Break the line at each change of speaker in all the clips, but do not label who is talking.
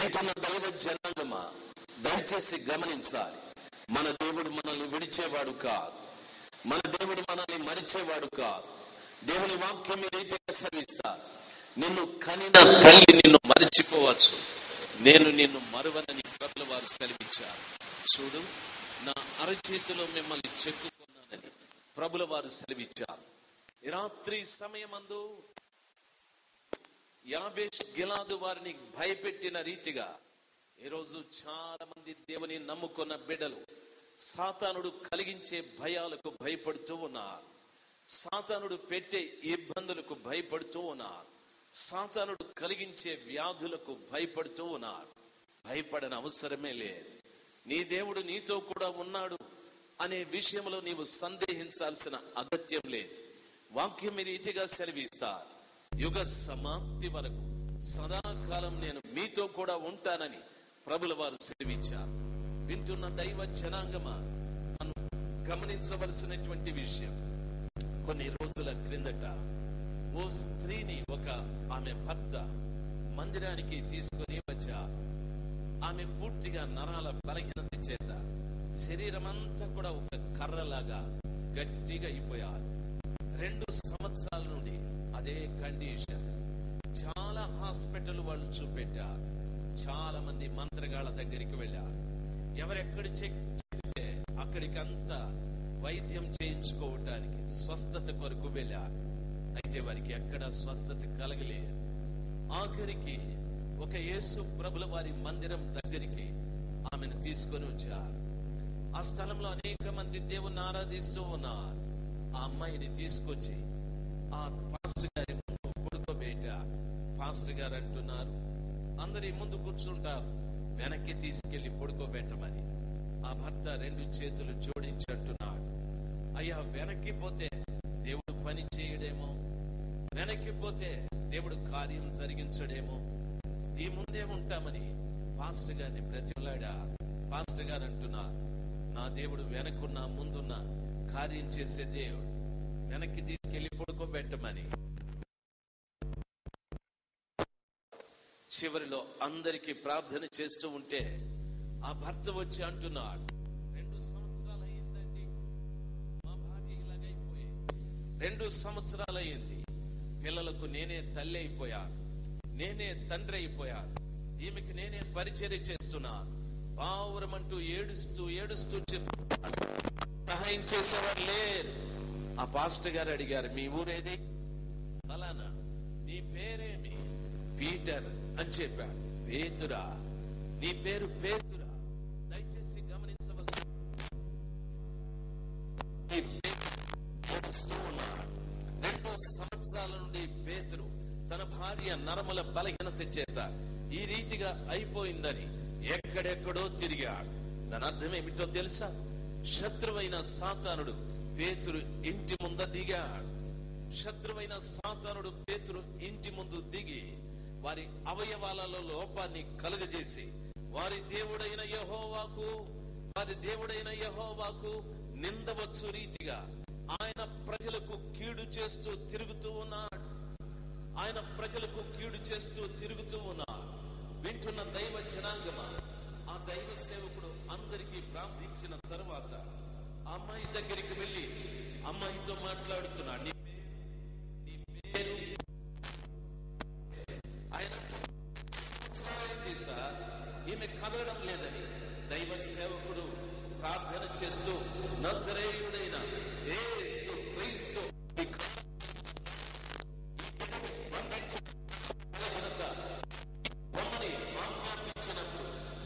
వింటున్న దైవ జనాంగమా, దయచేసి గమనించాలి. మన దేవుడు మనల్ని విడిచేవాడు కాదు. మన దేవుడు మనల్ని మరిచేవాడు కాదు. దేవుని వాక్యం ఈ రీతిగా సెలవిస్తారు: నిన్ను కనిన తల్లి నిన్ను మరిచిపోవచ్చు, నేను నిన్ను మరువనని ప్రభుల వారు సెలవిచ్చారు. చూడు, నా అరచేతిలో మిమ్మల్ని చెక్కుకున్నానని ప్రభుల వారు సెలవిచ్చారు. ఈ రాత్రి సమయమందు యాబేష్ గిలాదు వారిని భయపెట్టిన రీతిగా ఈరోజు చాలా మంది దేవుని నమ్ముకున్న బిడ్డలు సాతానుడు కలిగించే భయాలకు భయపడుతూ ఉన్నారు. సాతానుడు పెట్టే ఇబ్బందులకు భయపడుతూ ఉన్నారు. సాతానుడు కలిగించే వ్యాధులకు భయపడుతూ ఉన్నారు. భయపడని అవసరమే లేదు. నీ దేవుడు నీతో కూడా ఉన్నాడు అనే విషయంలో నీవు సందేహించాల్సిన అగత్యం లేదు. వాక్యం ఈ రీతిగా సెలవిస్తారు: యుగ సమాప్తి వరకు సదాకాలం నేను మీతో కూడా ఉంటానని ప్రభుల వారు సెలవిచ్చారు. వింటున్న దైవ జనాంగమా, మనం గమనించవలసినటువంటి విషయం, కొన్ని రోజుల క్రిందట ఓ స్త్రీని ఆమె భర్త మందిరానికి తీసుకుని వచ్చారు. ఆమె పూర్తిగా నరాల బలహీనత చేత శరీరం అంతా కూడా ఒక కర్రలాగా గట్టిగా అయిపోయారు. 2 సంవత్సరాల నుండి అదే కండిషన్. చాలా హాస్పిటల్ వాళ్ళు చూపెట్టారు. చాలా మంది మంత్రగాళ్ళ దగ్గరికి వెళ్ళారు. ఎవరెక్కడ చెప్తే అక్కడికి అంతా వైద్యం చేయించుకోవటానికి స్వస్థత కొరకు వెళ్ళారు. అయితే వారికి ఎక్కడ స్వస్థత కలగలేదు. ఆఖరికి ఒక యేసు ప్రభుల వారి మందిరం దగ్గరికి ఆమెను తీసుకొని వచ్చారు. ఆ స్థలంలో అనేక మంది దేవుణ్ణి ఆరాధిస్తూ ఉన్నారు. ఆ అమ్మాయిని తీసుకొచ్చి ఆ పాస్టర్ గారి ముందు పడుకోబెట్టారు. పాస్టర్ గారు అంటున్నారు, అందరి ముందు కూర్చుంటారు, వెనక్కి తీసుకెళ్లి పడుకోబెట్టమని. ఆ భర్త 2 చేతులు జోడించి అంటున్నాడు, అయ్యా, వెనక్కి పోతే దేవుడు పని చేయడేమో, వెనక్కి పోతే దేవుడు కార్యం జరిగించడేమో, ఈ ముందే ఉంటామని పాస్టర్ గారిని బ్రతిమలాడా. పాస్టర్ గారు అంటున్నారు, నా దేవుడు వెనకున్న ముందున్న కార్యం చేసే దేవుడు, వెనక్కి తీసుకెళ్లి పడుకోబెట్టమని. చివరిలో అందరికీ ప్రార్థన చేస్తూ ఉంటే ఆ భర్త వచ్చి అంటున్నాడు, 2 సంవత్సరాలు అయ్యిందండి, మా భార్య ఇలాగైపోయింది. 2 సంవత్సరాలు అయ్యింది. పిల్లలకు నేనే తల్లి అయిపోయాను, నేనే తండ్రి అయిపోయాను, ఈమెకి నేనే పరిచర్య చేస్తున్నాను. పావురమంటూ ఏడుస్తూ సహాయం చేసేవారు లేరు. ఆ పాస్టర్ గారు అడిగారు, మీ ఊరేది? ఫలానా. నీ పేరేమి? పీటర్ అని చెప్పాడు. పేతురా? నీ పేరు పేతురా? దయచేసి గమనించవలసి, 2 సంవత్సరాల నుండి పేతురు తన భార్య నరముల బలహీనత చేత ఈ రీతిగా అయిపోయిందని ఎక్కడెక్కడో తిరిగాడు. దాని అర్థం ఏమిటో తెలుసా? శత్రువైన సాతానుడు పేతురు ఇంటి ముంద దిగాడు. శత్రువైన సాతానుడు పేతురు ఇంటి ముందు దిగి వారి అవయవాలలో లోపాన్ని కలుగజేసి వారి దేవుడైన యెహోవాకు నిందవచ్చు రీతిగా ఆయన ప్రజలకు కీడు చేస్తూ తిరుగుతూ ఉన్నాడు. వింటున్న దైవ జనాంగమా, ఆ దైవ సేవకుడు అందరికీ ప్రార్థించిన తరువాత ఆ అమ్మాయి దగ్గరికి వెళ్ళి అమ్మాయితో మాట్లాడుతున్నాడు. నీ పేరు? ఆయన సార్, ఈమె కదలడం లేదని దైవ సేవకుడు ప్రార్థన చేస్తూ నజరేయుడైన యేసు క్రీస్తు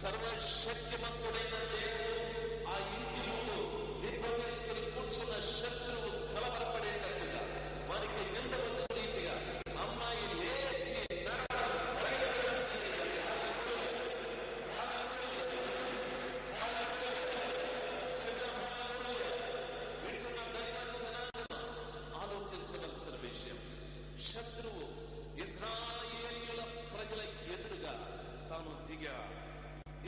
సర్వశక్తిమంతుడైన దేవుడు ఆ ఇంటి ముందు దీపం వేసుకుని కూర్చున్న శత్రువు కలవరపడేటట్టుగా వారికి నిందవచ్చు రీతిగా అమ్మాయి లేచి ఆలోచించవలసిన విషయం, శత్రువు ఇశ్రాయేలీయుల ప్రజల ఎదురుగా తాను దిగాడు.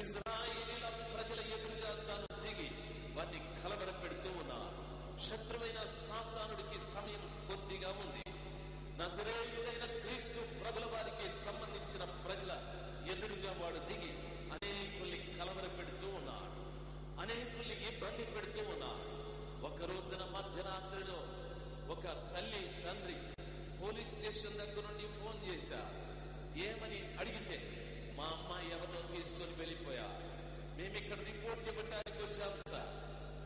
ఇశ్రాయేలీయుల ప్రజల ఎదురుగా తాను దిగి వారిని కలవరపెడుతూ ఉన్నారు. శత్రువైన సాతానుడికి సమయం కొద్దిగా ఉంది. నజరేయుడైన క్రీస్తు ప్రభుల వారికి సంబంధించిన ప్రజల ఎదురుగా వాడు దిగి అనేకుల్ని కలవర పెడుతూ ఉన్నాడు, అనేకుల్ని ఇబ్బంది పెడుతూ ఉన్నాడు. ఒక రోజున మధ్యరాత్రిలో ఒక తల్లి తండ్రి పోలీస్ స్టేషన్ దగ్గర నుండి ఫోన్ చేశారు. ఏమని అడిగితే, మా అమ్మాయి ఎవరినో తీసుకొని వెళ్ళిపోయా, మేము ఇక్కడ రిపోర్ట్ ఇవ్వటానికి వచ్చాం సార్,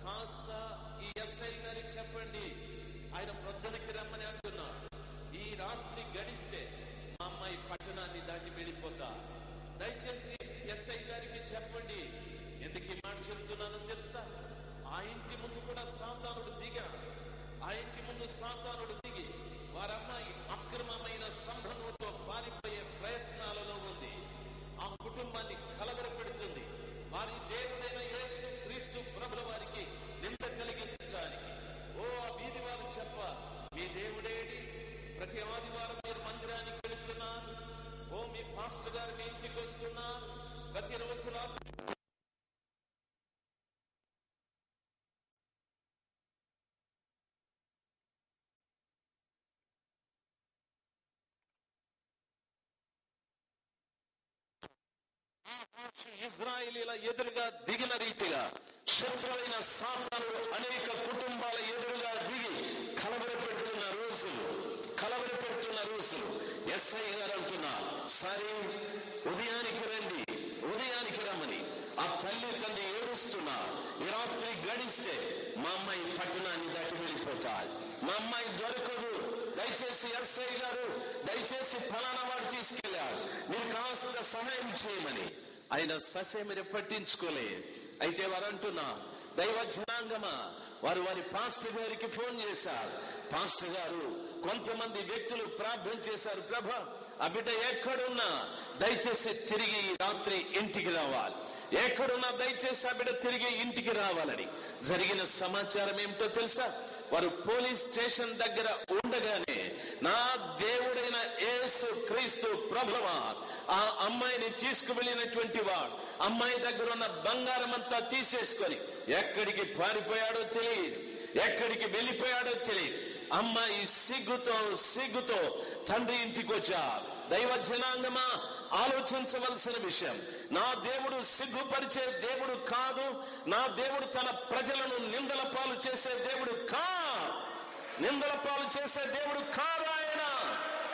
కాస్త ఈ ఎస్ఐ గారికి చెప్పండి, ఆయన ప్రొద్దునకి రమ్మని అంటున్నాడు. ఈ రాత్రి గడిస్తే మా అమ్మాయి పట్టణాన్ని దాటి వెళ్ళిపోతా, దయచేసి ఎస్ఐ గారికి చెప్పండి. ఎందుకు ఈ మాట చెప్తున్నానో తెలుసా? ఆ ఇంటి ముందు కూడా సాతానుడు దిగాడు. ఆ ఇంటి ముందు సాతానుడు దిగి వారమ్మాయి అక్రమమైన సంబంధంతో పారిపోయే ప్రయత్నాలలో ఉంది. ఆ కుటుంబాన్ని కలవరపెడుతుంది. వారి దేవుడైన యేసు క్రీస్తు ప్రభుల వారికి నింద కలిగించడానికి ఆ వీధి వారు చెప్ప, మీ దేవుడేడి? ప్రతి ఆదివారం మీరు మందిరానికి వెళుతున్నారు, మీ పాస్టర్ గారు మీ ఇంటికి వస్తున్నారు, ప్రతిరోజు రాత్రి ఇజ్రాయేలీల ఎదురుగా దిగిన రీతిగా శత్రువైన సాతానుడు అనేక కుటుంబాల ఎదురుగా దిగి కలవరపెడుతున్న రోజులు ఎస్ఐ గారు అంటున్నారు, సరే ఉదయానికి రండి, ఉదయానికి రమ్మని. ఆ తల్లి తండ్రి ఏడుస్తున్నారు. ఈ రాత్రి గడిస్తే మా అమ్మాయి పట్టణాన్ని దాటి వెళ్ళిపోతారు, మా అమ్మాయి దొరకదు, దయచేసి ఎస్ఐ గారు, దయచేసి ఫలానా వాడు తీసుకెళ్లారు, మీరు కాస్త సహాయం చేయమని. ఆయన ససేమిని పట్టించుకోలే. అయితే వారు అంటున్నా, దైవ జనాంగమా, వారి పాస్టర్ గారికి ఫోన్ చేశారు. పాస్టర్ గారు, కొంతమంది వ్యక్తులు ప్రార్థన చేశారు, ప్రభా ఆ బిడ్డ ఎక్కడున్నా దయచేసి తిరిగి రాత్రి ఇంటికి రావాలి, ఎక్కడున్నా దయచేసి ఆ బిడ్డ తిరిగి ఇంటికి రావాలని. జరిగిన సమాచారం ఏమిటో తెలుసా? వారు పోలీస్ స్టేషన్ దగ్గర ఉండగానే నా దేవుడైన యేసు క్రీస్తు ప్రభువా ఆ అమ్మాయిని తీసుకువెళ్ళినటువంటి వాడు అమ్మాయి దగ్గర ఉన్న బంగారం అంతా తీసేసుకొని ఎక్కడికి పారిపోయాడో తెలియదు, ఎక్కడికి వెళ్ళిపోయాడో తెలియదు. అమ్మాయి సిగ్గుతో తండ్రి ఇంటికి వచ్చా. దైవ జనాంగమా, ఆలోచించవలసిన విషయం, నా దేవుడు సిగ్గుపరిచే దేవుడు కాదు, నా దేవుడు తన ప్రజలను నిందల పాలు చేసే దేవుడు కాదు ఆయన.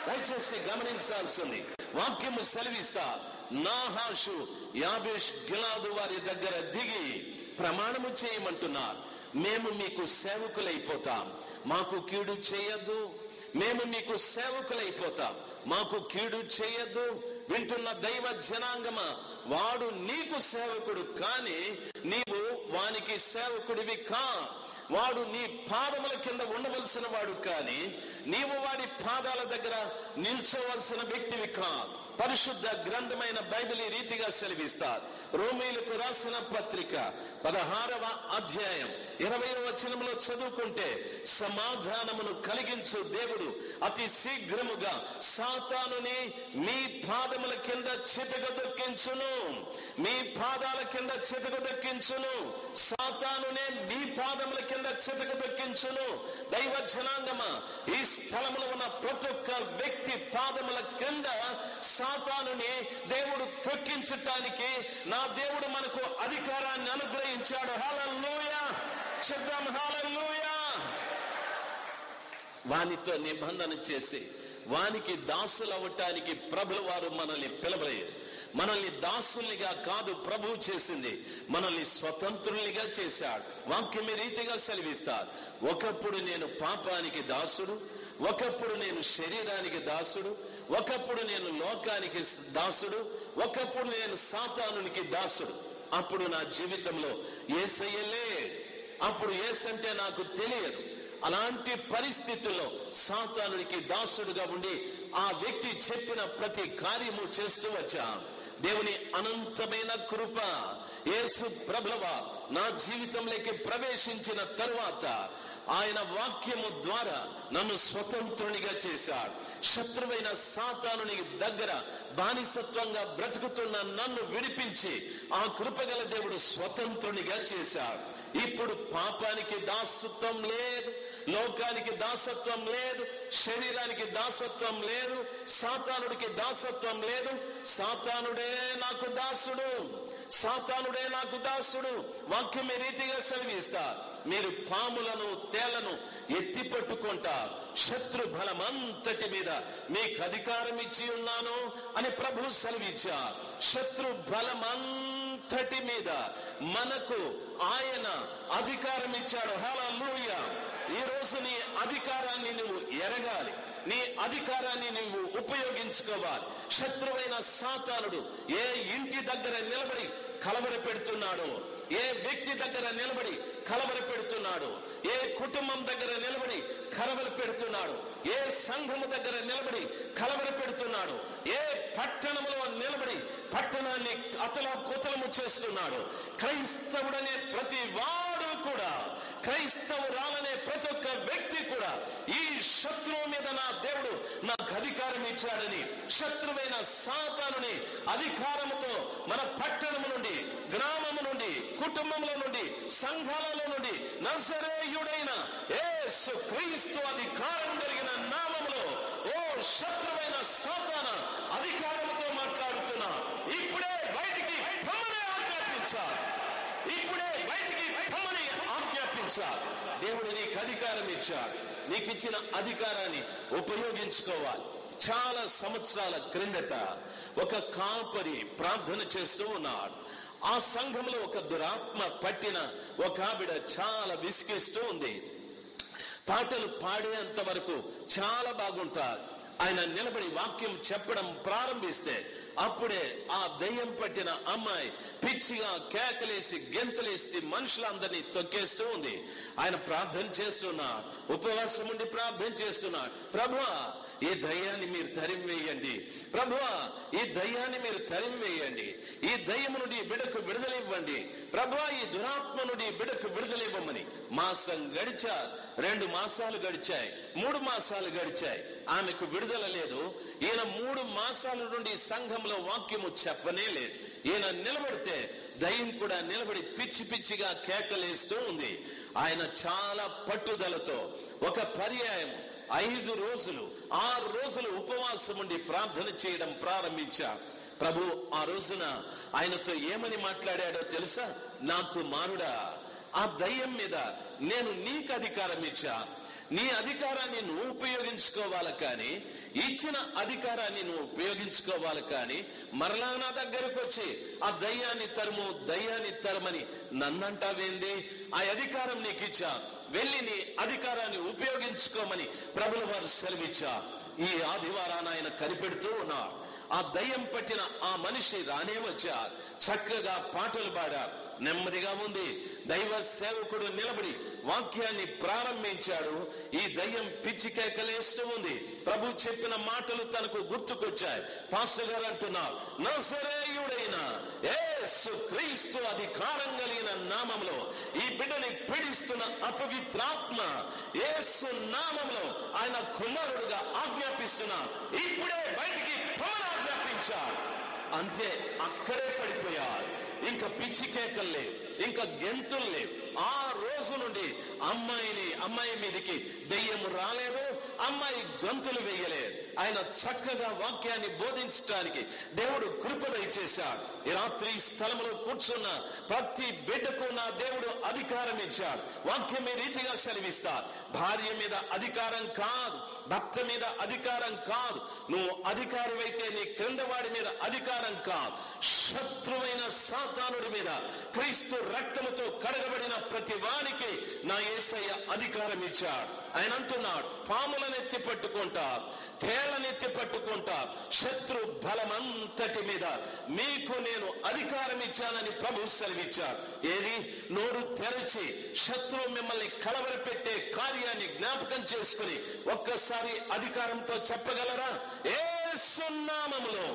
దయచేసి గమనించాల్సింది, వాక్యము సెలవిస్తా, నాహాషు యాబేష్ గిలాదు వారి దగ్గర దిగి ప్రమాణము చేయమంటున్నారు, మేము మీకు సేవకులైపోతాం, మాకు కీడు చేయొద్దు, మేము మీకు సేవకులైపోతాం, మాకు కీడు చేయొద్దు. వింటున్న దైవ జనాంగమా, వాడు నీకు సేవకుడు కానీ నీవు వానికి సేవకుడివి కా. వాడు నీ పాదముల కింద ఉండవలసిన వాడు కానీ నీవు వాడి పాదాల దగ్గర నిల్చోవలసిన వ్యక్తివి కా. పరిశుద్ధ గ్రంథమైన బైబిల్ ఈ రీతిగా సెలవిస్తారు. రోమీయులకు రాసిన పత్రిక 16వ అధ్యాయం 20వ వచనంలో చదువుకుంటే, సమాధానమును కలిగించు దేవుడు అతి శీఘ్రముగా సాతానుని మీ పాదముల కింద చితకదొక్కించును, మీ పాదాల కింద చితకదొక్కించును, సాతానునే మీ పాదముల కింద చితకదొక్కించును. దైవ జనాంగమా, ఈ స్థలములో ఉన్న ప్రతి ఒక్క వ్యక్తి పాదముల కింద సాతానుని దేవుడు తొక్కించటానికి నా దేవుడు మనకు అధికారాన్ని అనుగ్రహించాడు. హల్లెలూయా, చెప్దాం హల్లెలూయా. వానితో నిబంధన చేసి వానికి దాసులు అవ్వటానికి ప్రభుల వారు మనల్ని పిలవలేదు. మనల్ని దాసుల్నిగా కాదు ప్రభువు చేసింది, మనల్ని స్వతంత్రులుగా చేశాడు. వాక్యం ఈ రీతిగా సెలవిస్తారు, ఒకప్పుడు నేను పాపానికి దాసుడు, ఒకప్పుడు నేను శరీరానికి దాసుడు, ఒకప్పుడు నేను లోకానికి దాసుడు, ఒకప్పుడు నేను సాతానునికి దాసుడు. అప్పుడు నా జీవితంలో యేసయ్య లేడు, అప్పుడు యేసంటే నాకు తెలియదు. అలాంటి పరిస్థితుల్లో సాతానునికి దాసుడుగా ఉండి ఆ వ్యక్తి చెప్పిన ప్రతి కార్యము చేస్తూ వచ్చా. దేవుని అనంతమైన కృప, యేసు ప్రభువ నా జీవితంలోకి ప్రవేశించిన తరువాత ఆయన వాక్యము ద్వారా నన్ను స్వతంత్రునిగా చేశాడు. శత్రువైన సాతానుని దగ్గర బానిసత్వంగా బ్రతుకుతున్న నన్ను విడిపించి ఆ కృపగల దేవుడు స్వతంత్రునిగా చేశాడు. ఇప్పుడు పాపానికి దాసత్వం లేదు, లోకానికి దాసత్వం లేదు, శరీరానికి దాసత్వం లేదు, సాతానుడికి దాసత్వం లేదు. సాతానుడే నాకు దాసుడు, సాతానుడే నాకు దాసుడు. వాక్యం ఈ రీతిగా సెలవిస్తా, మీరు పాములను తేళ్లను ఎత్తి పట్టుకుంటారు, శత్రు బలమంతటి మీద మీకు అధికారం ఇచ్చి ఉన్నాను అని ప్రభు సెలవిచ్చారు. శత్రు బలమంతటి మీద మనకు ఆయన అధికారం ఇచ్చాడు. హల్లెలూయా. ఈ రోజు నీ అధికారాన్ని నువ్వు ఎరగాలి, నీ అధికారాన్ని నువ్వు ఉపయోగించుకోవాలి. శత్రువైన సాతానుడు ఏ ఇంటి దగ్గర నిలబడి కలవర పెడుతున్నాడు, ఏ వ్యక్తి దగ్గర నిలబడి కలవర పెడుతున్నాడు, ఏ కుటుంబం దగ్గర నిలబడి కలవర పెడుతున్నాడు, ఏ సంఘము దగ్గర నిలబడి కలవర పెడుతున్నాడు, ఏ పట్టణంలో నిలబడి పట్టణాన్ని అతలాకుతలము చేస్తున్నాడు. క్రైస్తవుడనే ప్రతి వాడు కూడా, క్రైస్తవురాలనే ప్రతి ఒక్క వ్యక్తి కూడా ఈ శత్రువు మీద నా దేవుడు నాకు అధికారం ఇచ్చాడని, శత్రువైన సాతానుని అధికారముతో మన పట్టణము నుండి, గ్రామము నుండి, కుటుంబంలో నుండి, సంఘాలలో నుండి నజరేయుడైన యేసు క్రీస్తు అధికారం కలిగిన నామములో, ఓ శత్రువైన సాతాన అధికారముతో మాట్లాడుతున్నా, ఇప్పుడే బయటికి పొమ్మని ఆజ్ఞాపించాలి, ఇప్పుడే బయటికి పొమ్మని ఆజ్ఞాపించాలి. దేవుడు నీకు అధికారం ఇచ్చాడు, నీకు ఇచ్చిన అధికారాన్ని ఉపయోగించుకోవాలి. చాలా సంవత్సరాల క్రిందట ఒక కాపరి ప్రార్థన చేస్తూ ఉన్నాడు. ఆ సంఘంలో ఒక దురాత్మ పట్టిన ఒక ఆవిడ చాలా విసిగిస్తూ ఉంది. పాటలు పాడేంత వరకు చాలా బాగుంటారు. ఆయన నిలబడి వాక్యం చెప్పడం ప్రారంభిస్తే అప్పుడే ఆ దయ్యం పట్టిన అమ్మాయి పిచ్చిగా కేకలేసి గెంతులేసి మనుషులందరినీ తొక్కేస్తూ ఉంది. ఆయన ప్రార్థన చేస్తున్నాడు, ఉపవాసం ఉండి ప్రార్థన చేస్తున్నాడు. ప్రభువా, ఈ దయ్యాన్ని మీరు తరిమివేయండి, ప్రభువా, ఈ దయ్యాన్ని మీరు తరిమివేయండి, ఈ దయ్యము నుండి బిడకు విడుదలివ్వండి, ప్రభువా, ఈ దురాత్మ నుండి బిడకు విడుదలివ్వమని. మాసం గడిచా, 2 మాసాలు గడిచాయి, 3 మాసాలు గడిచాయి, ఆమెకు విడుదల లేదు. ఈయన 3 మాసాల నుండి సంఘంలో వాక్యము చెప్పనే లేదు. ఈయన నిలబడితే దయ్యం కూడా నిలబడి పిచ్చి పిచ్చిగా కేకలేస్తూ ఉంది. ఆయన చాలా పట్టుదలతో ఒక పర్యాయం 5 రోజులు 6 రోజులు ఉపవాసం ఉండి ప్రార్థన చేయడం ప్రారంభించారు. ప్రభు ఆ రోజున ఆయనతో ఏమని మాట్లాడాడో తెలుసా? నా కుమారుడా, ఆ దయ్యం మీద నేను నీకు అధికారం ఇచ్చా, నీ అధికారాన్ని నువ్వు ఉపయోగించుకోవాలి, కానీ ఇచ్చిన అధికారాన్ని నువ్వు ఉపయోగించుకోవాలి, కానీ మరలా నా దగ్గరకు వచ్చి ఆ దయ్యాన్ని తరుము, దయ్యాన్ని తరమని నన్నంటావేంది? ఆ అధికారం నీకు ఇచ్చా, వెళ్ళి నీ అధికారాన్ని ఉపయోగించుకోమని ప్రభుల వారు సెలవిచ్చా. ఈ ఆదివారాన్ని ఆయన కనిపెడుతూ ఉన్నాడు. ఆ దయ్యం పట్టిన ఆ మనిషి రానే వచ్చా, చక్కగా పాటలు పాడారు, నెమ్మదిగా ఉంది. దైవ సేవకుడు నిలబడి వాక్యాన్ని ప్రారంభించాడు. ఈ దయ్యం పిచ్చి కేకలేస్తూ ఉంది. ప్రభు చెప్పిన మాటలు తనకు గుర్తుకొచ్చాయి. పాస్టర్ గారు అంటున్నారు, నజరేయుడైన యేసు క్రీస్తు అధికారం కలిగిన నామంలో ఈ బిడ్డని పీడిస్తున్న అపవిత్రాత్మ యేసు నామంలో ఆయన కుమారుడుగా ఆజ్ఞాపిస్తున్నా, ఇప్పుడే బయటికి పోని ఆజ్ఞాపించాడు. అంతే, అక్కడే పడిపోయారు. ఇంకా పిచ్చి కేకల్లే, ఇంకా గెంతుల్లే. ఆ రోజు నుండి అమ్మాయి మీదకి దెయ్యము రాలేదు, అమ్మాయి గొంతులు వేయలేదు. ఆయన చక్కగా వాక్యాన్ని బోధించడానికి దేవుడు కృప దయచేశాడు. ఈ రాత్రి స్థలంలో కూర్చున్న ప్రతి బిడ్డకు నా దేవుడు అధికారం ఇచ్చాడు. వాక్యం ఈ రీతిగా సెలవిస్తారు, భార్య మీద అధికారం కాదు, భర్త మీద అధికారం కాదు, నువ్వు అధికారమైతే నీ క్రింద వాడి మీద అధికారం కాదు, శత్రువైన సాతానుడి మీద క్రీస్తు రక్తముతో కడగబడిన ప్రతి వానికి నా యేసయ్య అధికారం ఇచ్చాడు. ఆయన అంటున్నాడు, పాములను ఎత్తి పట్టుకుంటారు, తేళ్లను ఎత్తి పట్టుకుంటారు, శత్రు బలమంతటి మీద మీకు నేను అధికారం ఇచ్చానని ప్రభు సెలవిచ్చాడు. ఏది? నోరు తెరచి శత్రువు మిమ్మల్ని కలవరపెట్టే కార్యాన్ని జ్ఞాపకం చేసుకుని ఒక్కసారి అధికారంతో చెప్పగలరా? యేసు నామములో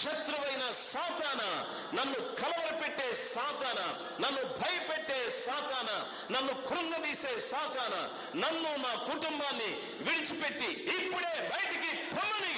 శత్రువైన సాతానా, నన్ను కలవరపెట్టే సాతానా, నన్ను భయపెట్టే సాతానా, నన్ను కృంగదీసే సాతానా, నన్ను నా కుటుంబాన్ని విడిచిపెట్టి ఇప్పుడే బయటికి పొమ్మని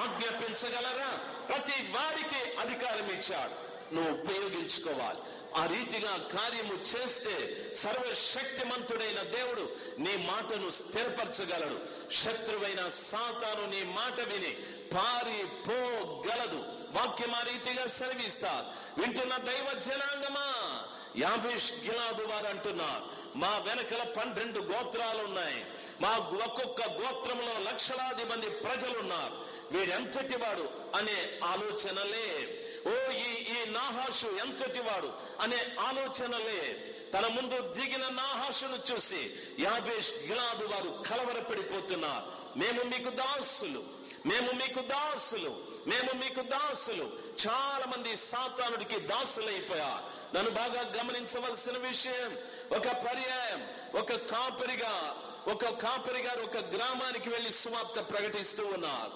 ఆజ్ఞాపించగలరా? ప్రతి వాడికి అధికారం ఇచ్చాడు, నువ్వు ఉపయోగించుకోవాలి. ఆ రీతిగా కార్యము చేస్తే సర్వశక్తిమంతుడైన దేవుడు నీ మాటను స్థిరపరచగలడు. శత్రువైన సాతాను నీ మాట విని పారిపోగలదు. వాక్యం ఆ రీతిగా సెలవిస్తా. వింటున్న దైవ జనాంగమా, యాబేష్ గిలాదు వారు అంటున్నారు, మా వెనకల 12 గోత్రాలు ఉన్నాయి, మా ఒక్కొక్క గోత్రంలో లక్షలాది మంది ప్రజలున్నారు, వీడెంతటి వాడు అనే ఆలోచనలే. ఓ ఈ నాహాషు ఎంతటి వాడు అనే ఆలోచనలే. తన ముందు దిగిన నాహాషును చూసి యాబేష్ గిలాదు వారు కలవరపడిపోతున్నారు. మేము మీకు దాసులు, మేము మీకు దాసులు, మేము మీకు దాసులు. చాలా మంది సాతానుడికి దాసులైపోయారు. నన్ను బాగా గమనించవలసిన విషయం, ఒక పర్యాయం ఒక కాపరి గారు ఒక గ్రామానికి వెళ్లి సువార్త ప్రకటిస్తూ ఉన్నారు.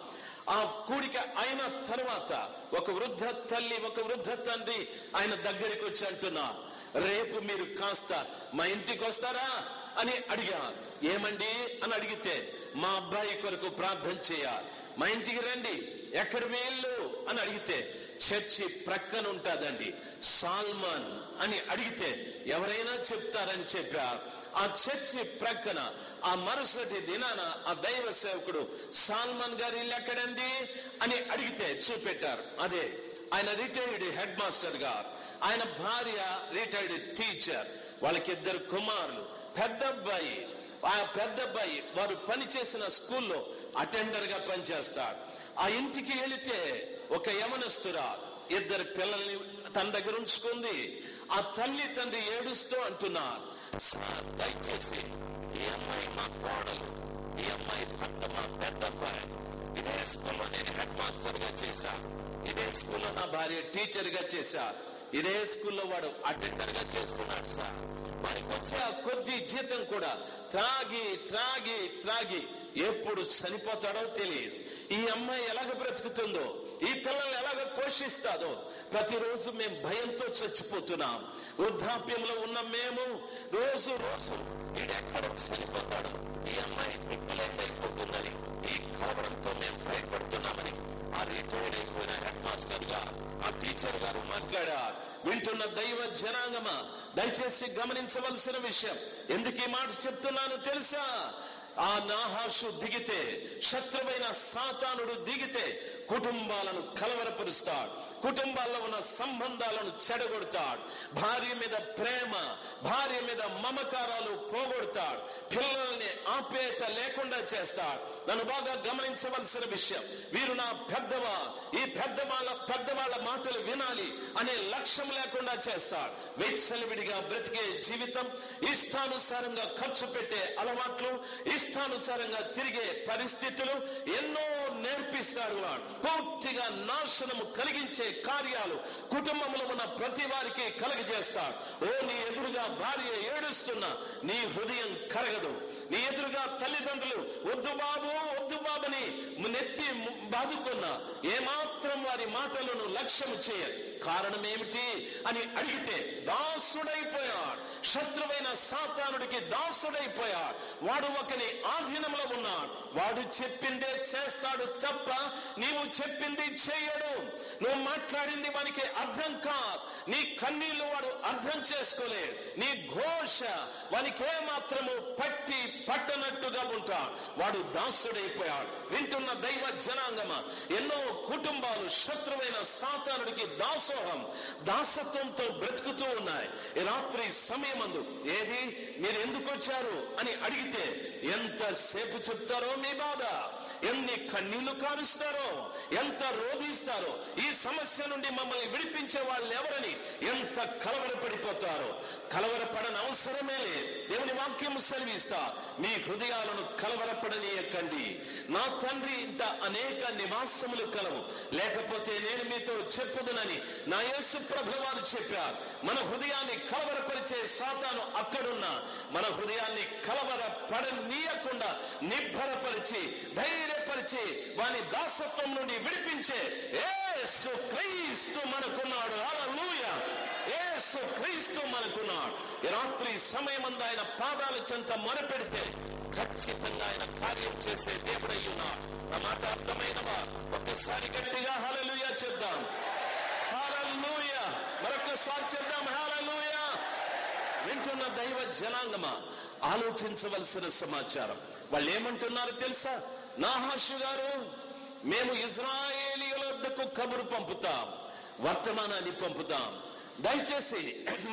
ఆ కూడిక అయిన తర్వాత ఒక వృద్ధ తల్లి, ఒక వృద్ధ తండ్రి ఆయన దగ్గరికి వచ్చి అంటున్నారు, రేపు మీరు కాస్త మా ఇంటికి వస్తారా అని అడిగారు. ఏమండి అని అడిగితే, మా అబ్బాయి కొరకు ప్రార్థన చేయాలి, మా ఇంటికి రండి. ఎక్కడ మీ ఇల్లు అని అడిగితే, చర్చి ప్రక్కన ఉంటాదండి, సాల్మన్ అని అడిగితే ఎవరైనా చెప్తారని చెప్పారు. ఆ చర్చి ప్రక్కన ఆ మరుసటి దినాన ఆ దైవ సేవకుడు, సాల్మన్ గారి ఇల్లు ఎక్కడండి అని అడిగితే చూపెట్టారు. అదే ఆయన రిటైర్డ్ హెడ్ మాస్టర్ గారు, ఆయన భార్య రిటైర్డ్ టీచర్, వాళ్ళకి 2 కుమారులు. పెద్ద అబ్బాయి వారు పనిచేసిన స్కూల్లో అటెండర్ గా పనిచేస్తాడు. ఆ ఇంటికి వెళితే ఒక యవనస్తురా 2 పిల్లల్ని తన దగ్గర ఉంచుకుంది. ఆ తల్లి తండ్రి ఏడుస్తూ అంటున్నారు, సార్ దయచేసి ఈ అమ్మాయి మా కోడలు, ఈ అమ్మాయి భర్త మా పెద్ద అబ్బాయి, ఇదే స్కూల్లో నేను హెడ్ మాస్టర్ గా చేశా, ఇదే స్కూల్లో నా భార్య టీచర్ గా చేశా, ఇదే స్కూల్లో వాడు అటెండర్ గా చేస్తున్నాడు సార్. వారికి వచ్చే ఆ కొద్ది జీతం కూడా త్రాగి ఎప్పుడు చనిపోతాడో తెలియదు. ఈ అమ్మాయి ఎలాగ బ్రతుకుతుందో, ఈ పిల్లల్ని ఎలాగ పోషిస్తాదో ప్రతిరోజు మేము భయంతో చచ్చిపోతున్నాం. వృద్ధాప్యంలో ఉన్న మేము రోజు వీడెక్కడో చనిపోతాడు, ఈ అమ్మాయి దిక్కులేకపోతుందని ఈ కలవడంతో మేము భయపడుతున్నామని ఆ రిటైర్డ్ అయిపోయిన హెడ్ మాస్టర్ గా ఆ టీచర్ గారు మాట్లాడారు. వింటున్న దైవ జనాంగమా, దయచేసి గమనించవలసిన విషయం. ఎందుకు ఈ మాట చెప్తున్నాను తెలుసా? ఆ నాహాషు దిగితే, శత్రువైన సాతానుడు దిగితే కుటుంబాలను కలవరపరుస్తాడు, కుటుంబాల్లో ఉన్న సంబంధాలను చెడగొడతాడు, భార్య మీద ప్రేమ, భార్య మీద మమకారాలు పోగొడతాడు, పిల్లల్ని ఆప్యాయత లేకుండా చేస్తాడు. నన్ను బాగా గమనించవలసిన విషయం, వీరు నా పెద్దవా, ఈ పెద్దవాళ్ళ మాటలు వినాలి అనే లక్ష్యం లేకుండా చేస్తాడు. విచ్చలవిడిగా బ్రతికే జీవితం, ఇష్టానుసారంగా ఖర్చు పెట్టే అలవాట్లు, ఇష్టానుసారంగా తిరిగే పరిస్థితులు ఎన్నో నేర్పిస్తాడు. వాడు పూర్తిగా నాశనము కలిగించే కార్యాలు కుటుంబంలో ఉన్న ప్రతి వారికి కలుగజేస్తాడు. ఓ నీ ఎదురుగా భార్య ఏడుస్తున్నా నీ హృదయం కరగదు. నీ ఎదురుగా తల్లిదండ్రులు వద్దు బాబుని నెత్తి బాదుకున్నా ఏమాత్రం వారి మాటలను లక్ష్యము చేయరు. కారణం ఏమిటి అని అడిగితే దాసుడైపోయాడు, శత్రువైన సాతానుడికి దాసుడైపోయాడు. వాడు ఒకని ఆధీనంలో ఉన్నాడు. వాడు చెప్పిందే చేస్తాడు తప్ప నీవు చెప్పింది చేయడు. నువ్వు మాట్లాడింది వానికి అర్థం కాదు. నీ కన్నీళ్లు వాడు అర్థం చేసుకోలేడు. నీ ఘోష వానికి ఏమాత్రము పట్టనట్టుగా ఉంటాడు. వాడు దాసుడైపోయాడు. వింటున్న దైవ జనాంగమా, ఎన్నో కుటుంబాలు శత్రువైన సాతానుడికి దాసత్వంతో బ్రతుకుతూ ఉన్నాయి. ఈ రాత్రి సమయమందు ఏది మీరు ఎందుకు వచ్చారు అని అడిగితే ఎంతసేపు చెప్తారో మీ బాధ, ఎన్ని కన్నీళ్లు కారుస్తారో, ఎంత రోధిస్తారో, ఈ సమస్య నుండి మమ్మల్ని విడిపించే వాళ్ళు ఎవరని ఎంత కలవరపడిపోతారో. కలవరపడని అవసరమే లేదు. దేవుని వాక్యం సెలవిస్తా, మీ హృదయాలను కలవరపడనీయకండి. నా తండ్రి ఇంత అనేక నివాసములు కలవు, లేకపోతే నేను మీతో చెప్పుదునని నా యేసు ప్రభువు వారు చెప్పారు. మన హృదయాన్ని కలవరపరిచే సాతాను అక్కడున్నా మన హృదయాన్ని కలవరపడనీయకుండా నిబ్బరపరిచి, ధైర్యపరిచి, వాని దాసత్వం నుండి విడిపించే యేసు క్రీస్తు మనకున్నాడు. హల్లెలూయా! యేసు క్రీస్తు మనకున్నాడు. ఈ రాత్రి సమయమందు ఆయన పాదాల చెంత మొరపెడితే ఖచ్చితంగా ఆయన కార్యం చేసే దేవుడై ఉన్నాడు. నా మాట అర్థమైనవా? ఒక్కసారి గట్టిగా హల్లెలూయా చెప్దాం. హల్లెలూయా! మరొక ఒక్కసారి చెప్దాం హల్లెలూయా. వింటున్న దైవ జనాంగమా, ఆలోచించవలసిన సమాచారం. వాళ్ళు ఏమంటున్నారు తెలుసా? నాహాషు గారు, మేము ఇశ్రాయేలీయుల వద్దకు కబురు పంపుతాం, వర్తమానాన్ని పంపుతాం, దయచేసి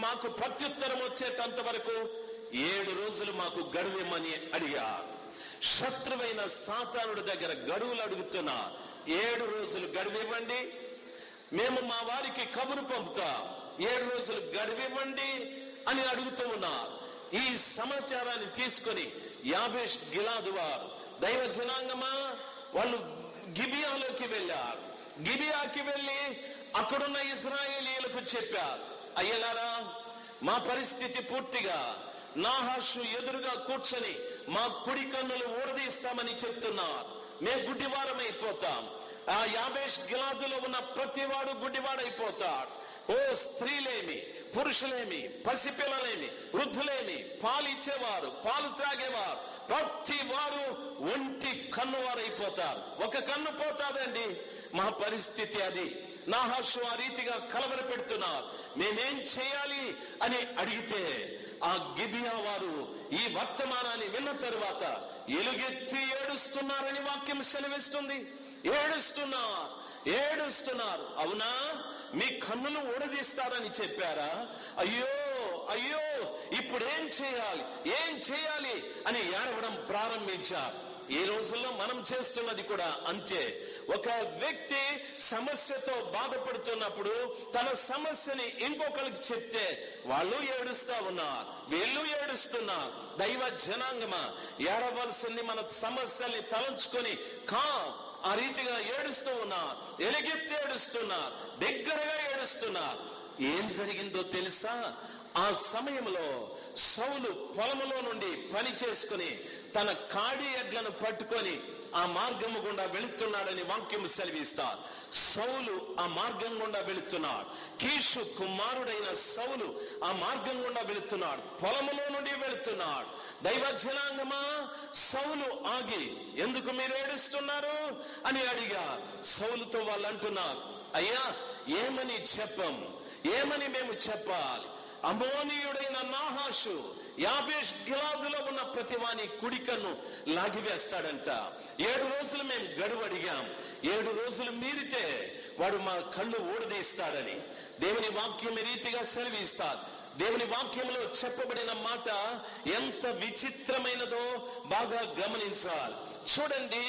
మాకు ప్రత్యుత్తరం వచ్చేటంత వరకు 7 రోజులు మాకు గడువేమని అడిగారు. శత్రువైన సాతానుడి దగ్గర గడువులు అడుగుతున్నా. 7 రోజులు గడువివ్వండి, మేము మా వారికి కబురు పంపుతాం, 7 రోజులు గడువివ్వండి అని అడుగుతూ ఉన్నారు. ఈ సమాచారాన్ని తీసుకొని యాబేష్ గిలాదు వారు, దైవ జనాంగమా, వాళ్ళు గిబియాలోకి వెళ్ళారు. గిబియాకి వెళ్ళి అక్కడున్న ఇశ్రాయేలీయులకు చెప్పారు, అయ్యలారా, మా పరిస్థితి పూర్తిగా నాహాషు ఎదురుగా కూర్చొని మా కుడి కన్నులు ఊడదీస్తామని చెప్తున్నారు. మేము గుడ్డివారమైపోతాం. ఆ యాబేష్ గిలాదులో ఉన్న ప్రతివాడు గుడ్డివాడైపోతాడు. ఓ స్త్రీలేమి, పురుషులేమి, పసిపిల్లలేమి, వృద్ధులేమి, పాలు ఇచ్చేవారు, పాలు త్రాగేవారు, ప్రతి వారు ఒంటి కన్ను వారైపోతారు. ఒక కన్ను పోతాదండి. మా పరిస్థితి అది. నాహాషు ఆ రీతిగా కలవర పెడుతున్నారు. మేమేం చేయాలి అని అడిగితే ఆ గిబియా వారు ఈ వర్తమానాన్ని విన్న తరువాత ఎలుగెత్తి ఏడుస్తున్నారని వాక్యం సెలవిస్తుంది. ఏడుస్తున్నారు. అవునా, మీ కన్నులు ఊడదీస్తారని చెప్పారా? అయ్యో అయ్యో, ఇప్పుడు ఏం చేయాలి అని ఏడవడం ప్రారంభించారు. ఈ రోజుల్లో మనం చేస్తున్నది కూడా అంతే. ఒక వ్యక్తి సమస్యతో బాధపడుతున్నప్పుడు తన సమస్యని ఇంకొకరికి చెప్తే వాళ్ళు ఏడుస్తా ఉన్నారు, వీళ్ళు ఏడుస్తున్నారు. దైవ జనాంగమా, ఏడవలసింది మన సమస్యల్ని తలంచుకొని ఆ రీతిగా ఏడుస్తూ ఉన్నారు, ఎలుగెత్తి ఏడుస్తున్నారు, దగ్గరగా ఏడుస్తున్నారు. ఏం జరిగిందో తెలుసా? ఆ సమయంలో సౌలు పొలములో నుండి పని చేసుకుని తన కాడి ఎడ్లను పట్టుకొని ఆ మార్గము గుండా వెళుతున్నాడని వాక్యం సెలవిస్తారు. సౌలు ఆ మార్గం గుండా వెళుతున్నాడు. కీషు కుమారుడైన సౌలు ఆ మార్గం గుండా వెళుతున్నాడు, పొలములో నుండి వెళుతున్నాడు. దైవ జనాంగమా, సౌలు ఆగి, ఎందుకు మీరు ఏడుస్తున్నారు అని అడిగా. సౌలుతో వాళ్ళు అంటున్నారు, అయ్యా, ఏమని మేము చెప్పాలి? అమోనీయుడైన నాహాషు యాబేష్ గిలాదులో ఉన్న ప్రతివాని కుడికన్ను లాగివేస్తాడంట. 7 రోజులు మేము గడువు అడిగాం, 7 రోజులు మీరితే వాడు మా కళ్ళు ఊడదీస్తాడని దేవుని వాక్యం రీతిగా సెలవిస్తారు. దేవుని వాక్యంలో చెప్పబడిన మాట ఎంత విచిత్రమైనదో బాగా గమనించాలి. చూడండి,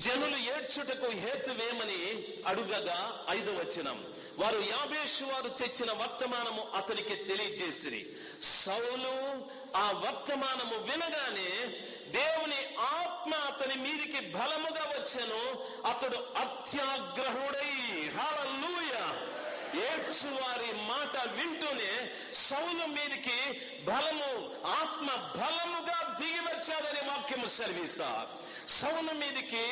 జనులు ఏడ్చుటకు హేతువేమని అడుగగా 5వ వచనం, వారు యాబేషు వారు తెచ్చిన వర్తమానము అతనికి తెలియజేసిరి. సౌలు ఆ వర్తమానము వినగానే దేవుని ఆత్మ అతని మీదికి బలముగా వచ్చెను. అతడు అత్యాగ్రహుడై, హల్లెలూయా, ఏడ్చు వారి మాట వింటూనే సౌలు మీదికి ఆత్మ బలముగా దిగి వచ్చాదని వాక్యము సెలవిస్తారు. సౌలు మీదికి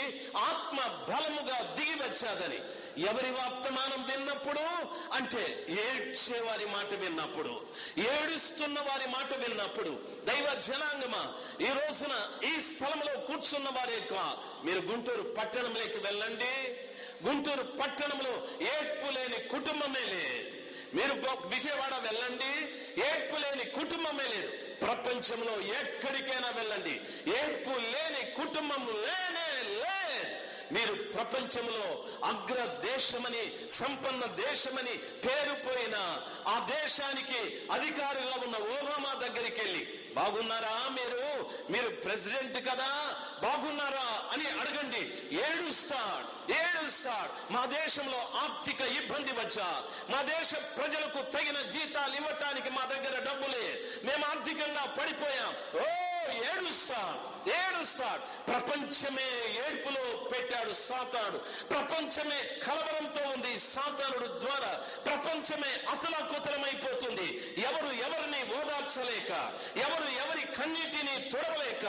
ఆత్మ బలముగా దిగి వచ్చాదని. ఎవరి వర్తమానం విన్నప్పుడు అంటే ఏడ్చే వారి మాట విన్నప్పుడు, ఏడుస్తున్న వారి మాట విన్నప్పుడు. దైవ జనాంగమా, ఈ రోజున ఈ స్థలంలో కూర్చున్న వారి మీరు గుంటూరు పట్టణంలోకి వెళ్ళండి. గుంటూరు పట్టణంలో ఏడ్పు లేని కుటుంబమే లేదు. మీరు విజయవాడ వెళ్ళండి, ఏడ్పు లేని కుటుంబమే లేదు. ప్రపంచంలో ఎక్కడికైనా వెళ్ళండి, ఏడ్పు లేని కుటుంబం లేనే లేదు. మీరు ప్రపంచంలో అగ్ర దేశమని, సంపన్న దేశమని పేరు పోయిన ఆ దేశానికి అధికారిగా ఉన్న ఒబామా దగ్గరికి వెళ్ళి, బాగున్నారా మీరు ప్రెసిడెంట్ కదా, బాగున్నారా అని అడగండి. ఏడుస్తాడు. మా దేశంలో ఆర్థిక ఇబ్బంది వచ్చా, మా దేశ ప్రజలకు తగిన జీతాలు ఇవ్వటానికి మా దగ్గర డబ్బులే, మేము ఆర్థికంగా పడిపోయాం. ఏడుస్తాడు. ప్రపంచమే ఏడ్పులో పెట్టాడు సాతానుడు. ప్రపంచమే కలవరంతో ఉంది సాతానుడు ద్వారా. ప్రపంచమే అతలాకుతలమైపోతుంది. ఎవరిని ఓదార్చలేక, ఎవరి కన్నీటిని తుడవలేక,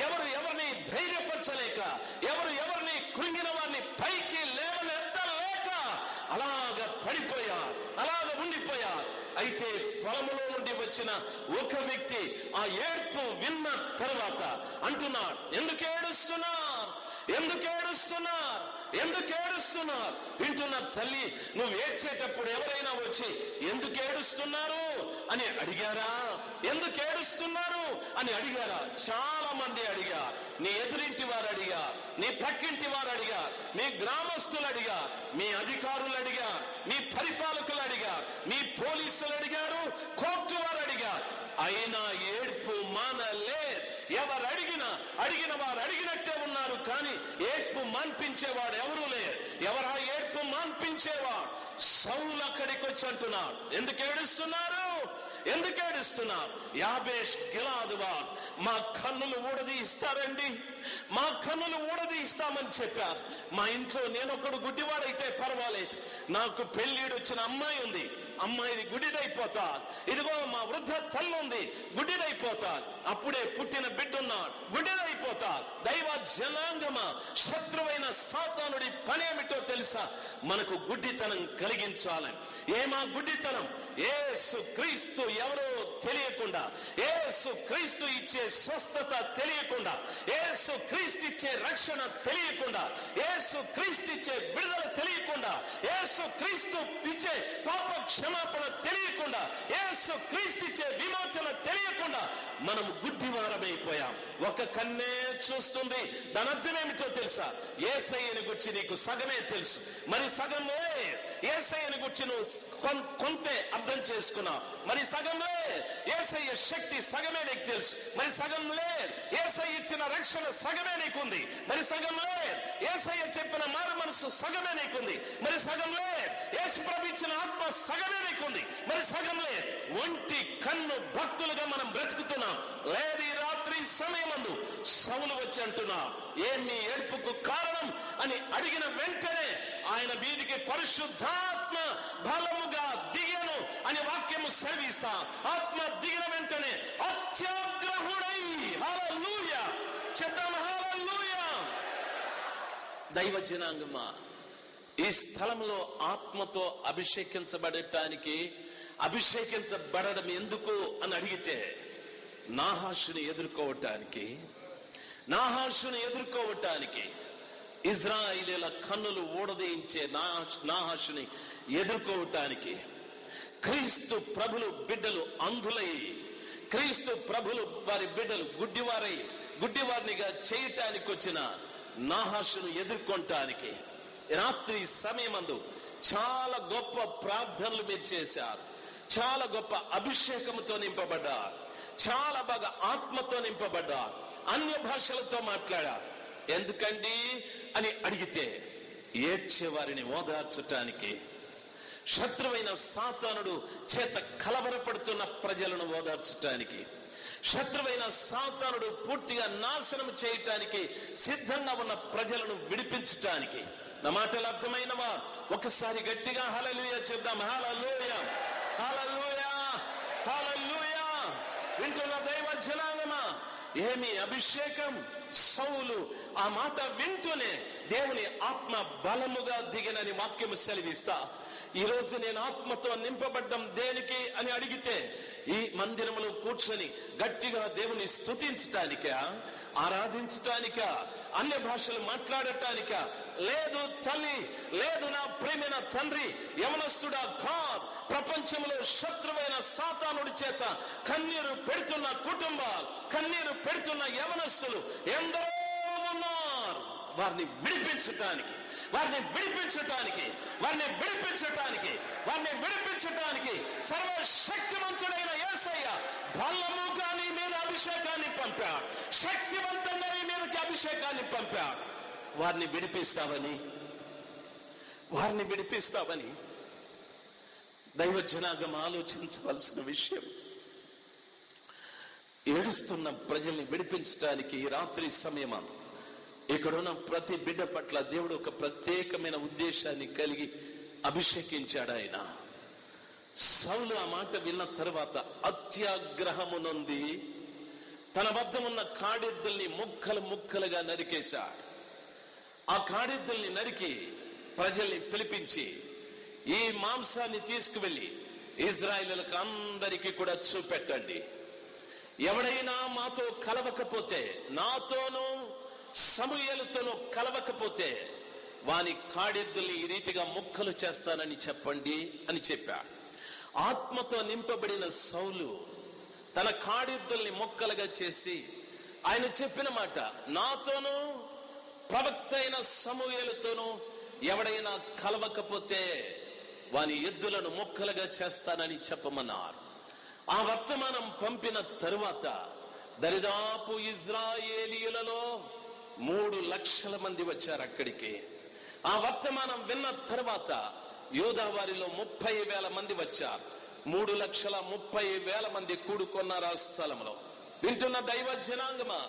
ఎవరిని ధైర్యపరచలేక, ఎవరిని కృంగిన వారిని పైకి లేవనెత్తలేక అలాగ పడిపోయారు, అలాగ ఉండిపోయారు. అయితే పొలములో నుండి వచ్చిన ఒక వ్యక్తి ఆ ఏడ్పు విన్న తర్వాత అంటున్నాడు, ఎందుకు ఏడుస్తున్నా? ఎందుకు ఏడుస్తున్నారు? ఎందుకు ఏడుస్తున్నారు? వింటున్న తల్లి, నువ్వు ఏడ్చేటప్పుడు ఎవరైనా వచ్చి ఎందుకు ఏడుస్తున్నారు అని అడిగారా? ఎందుకు ఏడుస్తున్నారు అని అడిగారా? చాలా మంది అడిగారు. నీ ఎదురింటి వారు అడిగారు, నీ పక్కింటి వారు అడిగారు, మీ గ్రామస్తులు అడిగారు, మీ అధికారులు అడిగారు, మీ పరిపాలకులు అడిగారు, మీ పోలీసులు అడిగారు, కోర్టు వారు అడిగారు. అయినా ఏడ్పు మానలేదు. ఎవరు అడిగిన వారు అడిగినట్టే ఉన్నారు, కానీ ఏడ్పు మాన్పించేవాడు ఎవరూ లేరు. ఎవరా ఏడ్పు మాన్పించేవాడు? సౌలు అక్కడికి వచ్చి అంటున్నాడు, ఎందుకు ఏడుస్తున్నారు? ఎందుకు ఏడుస్తున్నారు? యాబేష్ గిలాదు వారు మా కన్నులు ఊడదీస్తారండి, మా కన్నులు ఊడదీస్తామని చెప్పారు. మా ఇంట్లో నేను ఒకడు గుడ్డివాడైతే పర్వాలేదు, నాకు పెళ్లిడు వచ్చిన అమ్మాయి ఉంది, అమ్మాయిని గుడిదైపోతారు. ఇదిగో మా వృద్ధ తల్లి ఉంది, గుడిదైపోతారు. అప్పుడే పుట్టిన బిడ్డున్నాడు, గుడిదైపోతారు. దైవ జనాంగమా, శత్రువైన సాతానుడి పనేమిటో తెలుసా? మనకు గుడ్డితనం కలిగించాలని. ఏమా గుడ్డితనం? యేసు క్రీస్తు ఎవరో తెలియకుండా, యేసు క్రీస్తు ఇచ్చే స్వస్థత తెలియకుండా, యేసు క్రీస్తు ఇచ్చే రక్షణ తెలియకుండా, యేసు క్రీస్తు ఇచ్చే విడుదల తెలియకుండా, యేసు క్రీస్తు ఇచ్చే పాప క్షమాపణ తెలియకుండా, యేసు క్రీస్తు ఇచ్చే విమోచన తెలియకుండా మనం గుడ్డివారమైపోయాం. ఒక కన్నే చూస్తుంది. దాని అర్థం ఏమిటో తెలుసా? యేసయ్యని గురించి నీకు సగమే తెలుసు, మరి సగంలో యేసయ్యని గురించి నువ్వు కొంతే అర్థం చేసుకున్నావు, మరి సగంలో యేసయ్య శక్తి సగమే నీకు తెలుసు, మరి సగంలో యేసయ్య ఇచ్చిన రక్షణ సగమే నీకుంది, మరి సగంలో యేసయ్య చెప్పిన మారు మనసు సగమే నీకుంది, మరి సగంలో యేసు ప్రభు ఇచ్చిన ఆత్మ సగమే నీకుంది, మరి సగంలో ఒంటి కన్ను భక్తులుగా మనం బ్రతుకుతున్నాం. లేదు, ఈ రాత్రి సమయమందు సౌలు వచ్చి అంటున్నా, ఏమి ఏడ్పుకు కారణం అని అడిగిన వెంటనే ఆయన వీధికి పరిశుద్ధాత్మ బలముగా దిగను అని వాక్యము సెలవిస్తా. ఆత్మ దిగిన వెంటనే అత్యాగ్రహుడై, హల్లెలూయా చెప్తాం, హల్లెలూయా. దైవ జనాంగమా, ఈ స్థలంలో ఆత్మతో అభిషేకించబడడం ఎందుకు అని అడిగితే, నాహాషుని ఎదుర్కోవటానికి ఇజ్రాయిలీల కన్నులు ఊడదీయించే నాహాషుని ఎదుర్కోవటానికి, క్రీస్తు ప్రభులు బిడ్డలు అంధులై, క్రీస్తు ప్రభులు వారి బిడ్డలు గుడ్డివారినిగా చేయటానికి వచ్చిన నాహాషును ఎదుర్కొనటానికి రాత్రి సమయమందు చాలా గొప్ప ప్రార్థనలు మీరు చేశారు, చాలా గొప్ప అభిషేకంతో నింపబడ్డారు, చాలా బాగా ఆత్మతో నింపబడ్డారు, అన్య భాషలతో మాట్లాడారు. ఎందుకండి అని అడిగితే, ఏడ్చే వారిని ఓదార్చటానికి, శత్రువైన సాతానుడు చేత కలవరపడుతున్న ప్రజలను ఓదార్చటానికి, శత్రువైన సాతానుడు పూర్తిగా నాశనం చేయటానికి సిద్ధంగా ఉన్న ప్రజలను విడిపించటానికి. నా మాటలు అర్థమైన వారు ఒకసారి గట్టిగా హల్లెలూయా చెప్దాం. హల్లెలూయా, హల్లెలూయా, హల్లెలూయా. వింటున్న దైవ జనాంగమా, ఏమి అభిషేకం! సౌలు ఆ మాట వింటూనే దేవుని ఆత్మ బలముగా దిగనని వాక్యము సెలవిస్తా. ఈ రోజు నేను ఆత్మతో నింపబడ్డం దేనికి అని అడిగితే, ఈ మందిరములో కూర్చొని గట్టిగా దేవుని స్తుతించటానిక, ఆరాధించటానిక, అన్య భాషలు మాట్లాడటానిక? లేదు తల్లి, లేదు నా ప్రేమైన తండ్రి. యవనస్తుడా కాదు, ప్రపంచంలో శత్రువైన సాతానుడి చేత కన్నీరు పెడుతున్న కుటుంబాలు, కన్నీరు పెడుతున్న యవనస్తులు ఎందరో ఉన్నారు. వారిని విడిపించటానికి సర్వశక్తివంతుడైన యేసయ్య బలముగా నీ మీద అభిషేకాన్ని పంపాడు, శక్తివంతంగా నీ మీదకి అభిషేకాన్ని పంపాడు. వారిని విడిపిస్తావని దైవ జనాంగం ఆలోచించవలసిన విషయం. ఏడుస్తున్న ప్రజల్ని విడిపించడానికి ఈ రాత్రి సమయం ఇక్కడున్న ప్రతి బిడ్డ పట్ల దేవుడు ఒక ప్రత్యేకమైన ఉద్దేశాన్ని కలిగి అభిషేకించాడు. ఆయన సౌలు ఆ మాట విన్న తర్వాత అత్యాగ్రహము నొంది తన వద్ద ఉన్న కాడెద్దుల్ని ముక్కలుగా నరికేశాడు. ఆ కాడెద్దుల్ని నరికి ప్రజల్ని పిలిపించి, ఈ మాంసాన్ని తీసుకువెళ్ళి ఇజ్రాయేలులకు అందరికీ కూడా చూపెట్టండి. ఎవడైనా మాతో కలవకపోతే నాతోనూ సమూయేలుతోనూ కలవకపోతే వాని కాడెద్దుల్ని ఈ రీతిగా ముక్కలు చేస్తానని చెప్పండి అని చెప్పాడు. ఆత్మతో నింపబడిన సౌలు తన కాడెద్దుల్ని ముక్కలుగా చేసి ఆయన చెప్పిన మాట, నాతోనూ ప్రవక్త అయిన సమూయేలుతోనూ ఎవడైనా కలవకపోతే వాని ఎద్దులను ముక్కలుగా చేస్తానని చెప్పమన్నారు. ఆ వర్తమానం పంపిన తరువాత దరిదాపు ఇజ్రాయేలీయులలో 3 లక్షల మంది వచ్చారు అక్కడికి. ఆ వర్తమానం విన్న తర్వాత యూదా వారిలో 30,000 మంది వచ్చారు. 3,30,000 మంది కూడుకున్నారు ఆ స్థలంలో. వింటున్న దైవ జనాంగమా,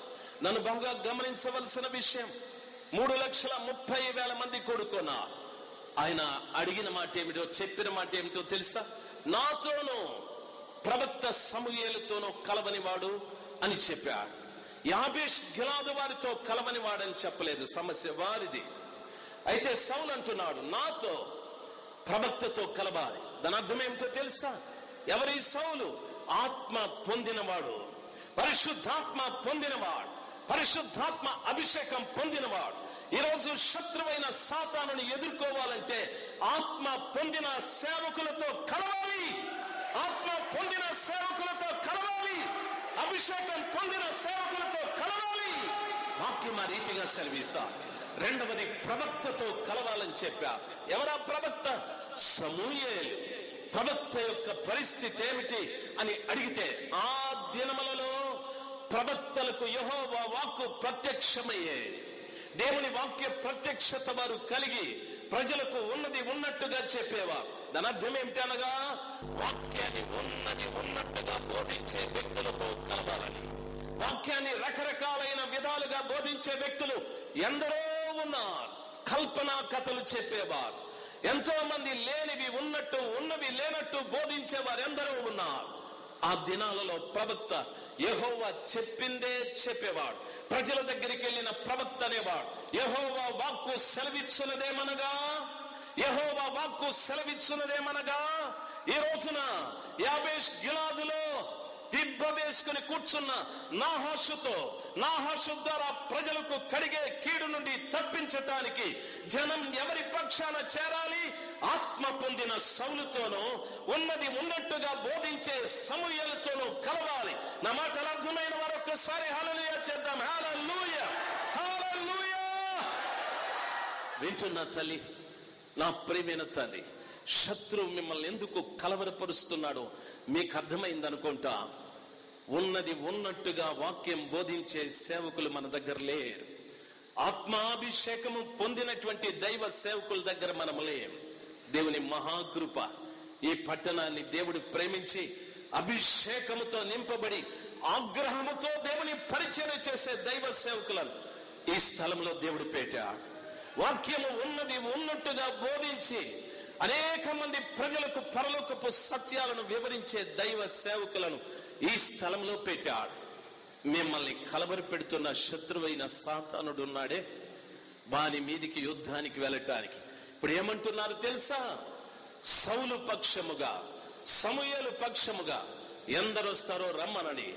నన్ను బాగా గమనించవలసిన విషయం, 3,30,000 మంది కూడుకున్నారు. ఆయన అడిగిన మాట ఏమిటో, చెప్పిన మాట ఏమిటో తెలుసా? నాతోనూ ప్రవక్త సమూయేలుతోనూ కలవని వాడు అని చెప్పాడు. యాబేష్ గిలాదు వారితో కలవని వాడని చెప్పలేదు, సమస్య వారిది. అయితే సౌలు అంటున్నాడు, నాతో ప్రవక్తతో కలవాలి. దాని అర్థం ఏమిటో తెలుసా? ఎవరి సౌలు? ఆత్మ పొందినవాడు, పరిశుద్ధాత్మ పొందినవాడు, పరిశుద్ధాత్మ అభిషేకం పొందినవాడు. ఈరోజు శత్రువైన సాతానుని ఎదుర్కోవాలంటే ఆత్మ పొందిన సేవకులతో కలవాలి. ఆత్మ పొందిన సేవకులతో కలవాలి. అభిషేకం పొందిన సేవకులతో కలవాలి. వాక్యం ఆ రీతిగా సెలవిస్తా. రెండవది, ప్రవక్తతో కలవాలని చెప్పారు. ఎవరా ప్రవక్త? సమూయేలు. ప్రవక్త యొక్క పరిస్థితి ఏమిటి అని అడిగితే, ఆ దినములలో ప్రవక్తలకు యెహోవా వాక్కు ప్రత్యక్షమయ్యే. దేవుని వాక్య ప్రత్యక్షత వారు కలిగి ప్రజలకు ఉన్నది ఉన్నట్టుగా చెప్పేవారు. దాని అర్థం ఏమిటనగా, వాక్యాన్ని ఉన్నది ఉన్నట్టుగా బోధించే వ్యక్తులతో కలవాలని. వాక్యాన్ని రకరకాలైన విధాలుగా బోధించే వ్యక్తులు ఎందరో ఉన్నారు. కల్పనా కథలు చెప్పేవారు ఎంతో మంది, లేనివి ఉన్నట్టు ఉన్నవి లేనట్టు బోధించేవారు ఎందరో ఉన్నారు. ఆ దినాలలో ప్రవక్త యెహోవా చెప్పిందే చెప్పేవాడు. ప్రజల దగ్గరికి వెళ్ళిన ప్రవక్త అనేవాడు. యెహోవా వాక్కు సెలవిచ్చున్నదేమనగా, యెహోవా వాక్కు సెలవిచ్చున్నదేమనగా, ఈ రోజున యాబేష్ గిలాదులో దిబ్బ వేసుకుని కూర్చున్న నాహాషు ద్వారా ప్రజలకు కడిగే కీడు నుండి తప్పించటానికి జనం ఎవరి పక్షాన చేరాలి? ఆత్మ పొందిన సౌలుతోనూ ఉన్నది ఉన్నట్టుగా బోధించే సమూయేలుతోనూ కలవాలి. నా మాటలు అర్థమైన వారు ఒక్కసారి హల్లెలూయా చేద్దాం. హల్లెలూయా, హల్లెలూయా. వింటున్న తల్లి, నా ప్రియమైన తల్లి, శత్రువు మిమ్మల్ని ఎందుకు కలవరపరుస్తున్నాడో మీకు అర్థమైంది అనుకుంటా. ఉన్నది ఉన్నట్టుగా వాక్యం బోధించే సేవకులు మన దగ్గర లేరు. ఆత్మాభిషేకము పొందినటువంటి దైవ సేవకుల దగ్గర మనం లేం. దేవుని మహాకృప, ఈ పట్టణాన్ని దేవుడు ప్రేమించి అభిషేకముతో నింపబడి ఆగ్రహముతో దేవుని పరిచయం చేసే దైవ సేవకులను ఈ స్థలంలో దేవుడు పెట్టాడు. వాక్యము ఉన్నది ఉన్నట్టుగా బోధించి అనేక మంది ప్రజలకు పరలోకపు సత్యాలను వివరించే దైవ సేవకులను ఈ స్థలంలో పెట్టాడు. మిమ్మల్ని కలవరి పెడుతున్న శత్రువైన సాతానుడు ఉన్నాడే, వాని మీదికి యుద్ధానికి వెళ్ళటానికి ఇప్పుడు ఏమంటున్నారు తెలుసా? సౌలు పక్షముగా, సమూయేలు పక్షముగా ఎందరు వస్తారో రమ్మనని,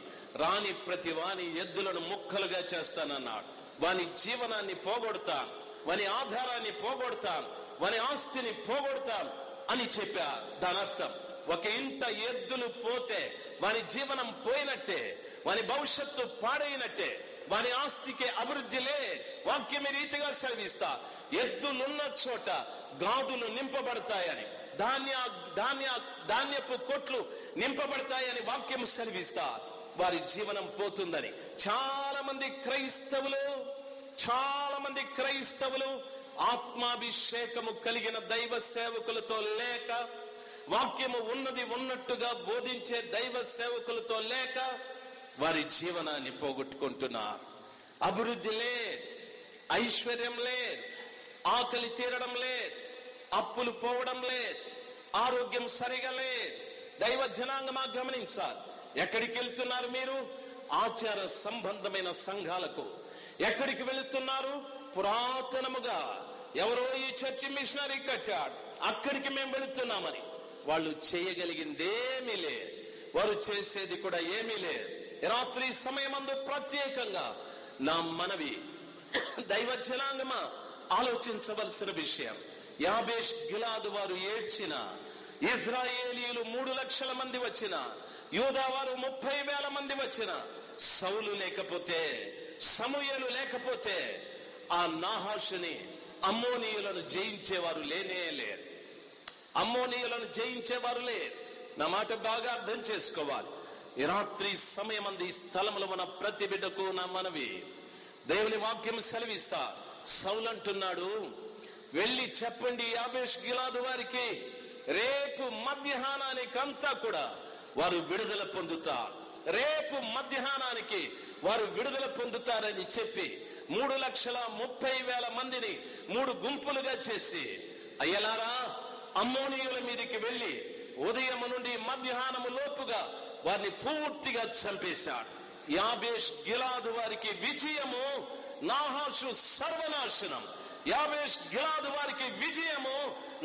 రాని ప్రతి వాని ఎద్దులను ముక్కలుగా చేస్తానన్నాడు. వాని జీవనాన్ని పోగొడతాను, వాని ఆధారాన్ని పోగొడతాను, వాని ఆస్తిని పోగొడతాను అని చెప్పారు. దాని అర్థం, ఒక ఇంట ఎద్దులు పోతే వాని జీవనం పోయినట్టే, వాని భవిష్యత్తు పాడైనట్టే, వాని ఆస్తికి అభివృద్ధి లే. వాక్యం రీతిగా సెలవిస్తా, ఎద్దులున్న చోట గాదులు నింపబడతాయని, ధాన్యపు కొట్లు నింపబడతాయని వాక్యం సెలవిస్తా. వారి జీవనం పోతుందని చాలా మంది క్రైస్తవులు ఆత్మాభిషేకము కలిగిన దైవ సేవకులతో లేక, వాక్యము ఉన్నది ఉన్నట్టుగా బోధించే దైవ సేవకులతో లేక వారి జీవనాన్ని పోగొట్టుకుంటున్నారు. అభివృద్ధి లేదు, ఐశ్వర్యం లేదు, ఆకలి తీరడం లేదు, అప్పులు పోవడం లేదు, ఆరోగ్యం సరిగా లేదు. దైవ జనాంగమా గమనించాలి. ఎక్కడికి వెళ్తున్నారు మీరు? ఆచార సంబంధమైన సంఘాలకు. ఎక్కడికి వెళుతున్నారు? పురాతనముగా ఎవరో ఈ చర్చి మిషనరీ కట్టాడు, అక్కడికి మేము వెళుతున్నామని. వాళ్ళు చేయగలిగిందేమీ లేదు, వారు చేసేది కూడా ఏమీ లేదు. రాత్రి సమయమందు ప్రత్యేకంగా నా మనవి, దైవ జనాంగమా, ఆలోచించవలసిన విషయం. యాబేష్ గిలాదు వారు ఏడ్చిన, ఇజ్రాయేలీయులు 3 లక్షల మంది వచ్చిన, యూదా వారు 30,000 మంది వచ్చిన, సౌలు లేకపోతే, సమూయేలు లేకపోతే ఆ నాహాషుని, అమ్మోనీయులను జయించేవారు లేనే లేరు. అమ్మోనీయులను జయించేవారు లేరు. నా మాట బాగా అర్థం చేసుకోవాలి. ఈ రాత్రి సమయం అంది ఈ స్థలంలో మన ప్రతి బిడ్డకు నా మనవి, దేవుని వాక్యం సెలవిస్తా. సౌలు అంటున్నాడు, వెళ్ళి చెప్పండి యాబేష్ గిలాదు వారికి, రేపు మధ్యాహ్నానికంతా కూడా వారు విడుదల పొందుతారు, రేపు మధ్యాహ్నానికి వారు విడుదల పొందుతారని చెప్పి 3,30,000 మందిని 3 గుంపులుగా చేసి, అయ్యలారా అమ్మోనీయుల మీదకి వెళ్ళి ఉదయం నుండి మధ్యాహ్నము లోపుగా వారిని పూర్తిగా చంపేశాడు. యాబేష్ గిలాదు వారికి విజయము, నాహాషు సర్వనాశనం. యాబేష్ గిలాదు వారికి విజయము,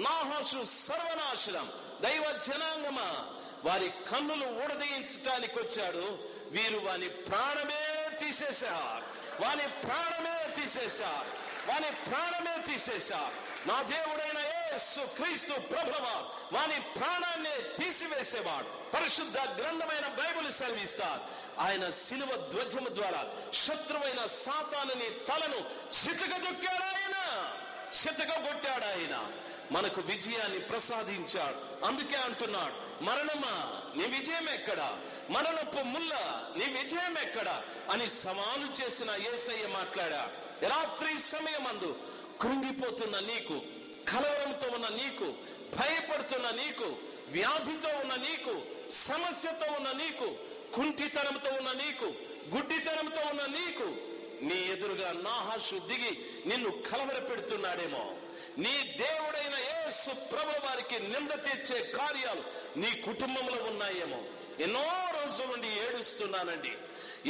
నాహాషు సర్వనాశనం. దైవ జనాంగమా, వారి కన్నులు ఊడదీయించడానికి వచ్చాడు. వీరు వాని ప్రాణమే తీసేశారు, వాని ప్రాణమే తీసేశారు, వాని ప్రాణమే తీసేశారు. నా దేవుడైన యేసు క్రీస్తు ప్రభువా వాని ప్రాణాన్ని తీసివేసేవాడు. పరిశుద్ధ గ్రంథమైన బైబిల్ సెలవిస్తారు, ఆయన శిలువ ధ్వజము ద్వారా శత్రువైన సాతానుని తలను చితకదొక్కాడు, ఆయన చితకగొట్టాడు. ఆయన మనకు విజయాన్ని ప్రసాదించాడు. అందుకే అంటున్నాడు, మరణమా నీ విజయం ఎక్కడ, మరణపు ముల్ల నీ విజయం ఎక్కడ అని సవాలు చేసిన యేసయ్య మాట్లాడాడు. రాత్రి సమయమందు కృంగిపోతున్న నీకు, కలవరంతో ఉన్న నీకు, భయపడుతున్న నీకు, వ్యాధితో ఉన్న నీకు, సమస్యతో ఉన్న నీకు, కుంటితనంతో ఉన్న నీకు, గుడ్డితనంతో ఉన్న నీకు, నీ ఎదురుగా నాహాషు దిగి నిన్ను కలవర పెడుతున్నాడేమో. నీ దేవుడైన యేసు ప్రభువు వారికి నింద తీర్చే కార్యాలు నీ కుటుంబంలో ఉన్నాయేమో. ఎన్నో రోజుల నుండి ఏడుస్తున్నానండి,